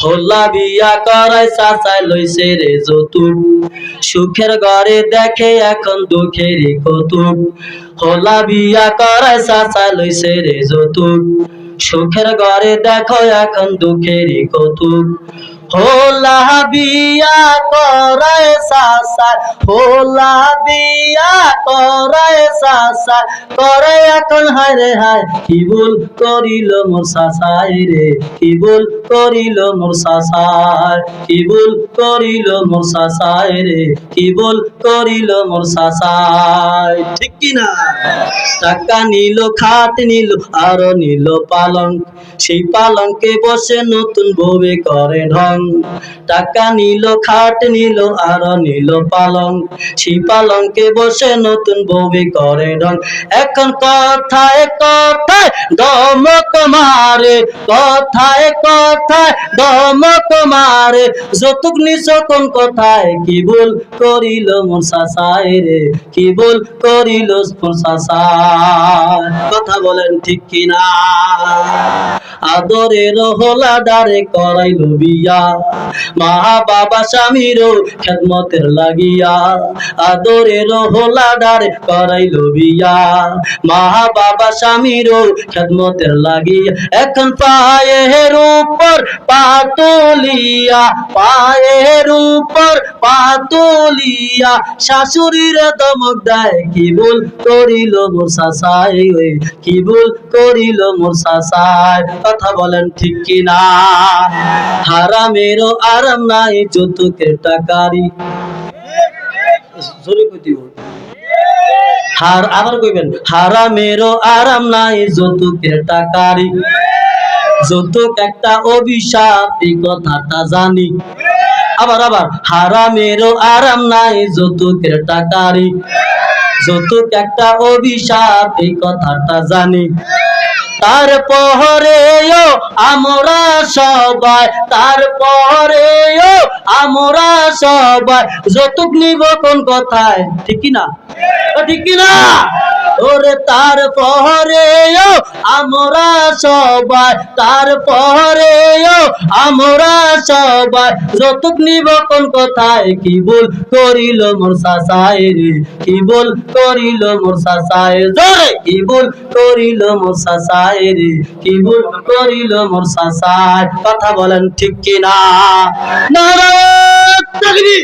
হোলা বিয়া করাই চাচাই লইছে রে যৌতুক, সুখের ঘরে দেখে এখন দুঃখের কৌতুক। হোলা বিয়া করাই চাচাই লইছে রে যৌতুক, সুখের ঘরে দেখো এখন দুঃখের কৌতুক। হোলা বিয়া করায় চাচা, হোলা বিয়া করায় চাচা, করে এখন হায় রে হায়, কি ভুল করিল মোর চাচাই রে, কি ভুল করিল মোর চাচাই, কি ভুল করিল মোর চাচাই রে, কি ভুল করিল মোর চাচাই। ঠিক কিনা? টাকা নিল, খাট নিল, আরো নিল পালঙ্ক, সেই পালঙ্কে বসে নতুন বউয়ে করে ঢং। টাকা নিল, খাট নিল, আরো নিল পালঙ্ক, সেই পালঙ্কে বসে নতুন বউয়ে করে ঢং। এখন কথায় কথায় ধমক মারে, কথায় কথায় ধমক মারে, যৌতুক নিছ কোন কথায়, কি ভুল করিল মোর চাচাই রে, কি ভুল করিল মোর চাচাই। কথা বলেন ঠিক কিনা? আদরের হোলা ডারে করাইল বিয়া, মা বাবা স্বামীরও খেদমতের লাগিয়া। আদরের হোলা ডারে করাইল বিয়া, মা বাবা স্বামীরও খেদমতের লাগিয়া। এখন পায়ের উপর পা তুলিয়া, পায়ের উপর পা তুলিয়া, শাশুড়ির ধমক দেয়, কি ভুল করিল মোর চাচাই, কি ভুল করিল মোর চাচাই। কথা বলেন ঠিক কিনা? হারামেরও আরাম নাই, যৌতুকের টাকারি। জোরে কই দিব, আবার কইবেন, হারামেরও আরাম নাই, যৌতুকের টাকারি। যৌতুক একটা অভিশাপ, এই কথাটা জানি। আবার আবার, হারামেরও আরাম নাই, যৌতুকের টাকারি। যৌতুক একটা অভিশাপ, এই কথাটা জানি। তারপরেও আমরা সবাই, তারপরেও আমরা সবাই, যৌতুক নিব কোন কথায়। ঠিক না? ঠিক না? ওরে তারপরেও আমরা সবাই, তারপরেও আমরা সবাই, যৌতুক নিব কোন কথায়, কি ভুল করিল মোর চাচাই রে, কি ভুল করিল মোর চাচাই। জোরে, কি ভুল করিল মোর চাচাই রে, কি ভুল করিল মোর চাচাই। কথা বলেন ঠিক কিনা? নারায়ণ তাকবীর।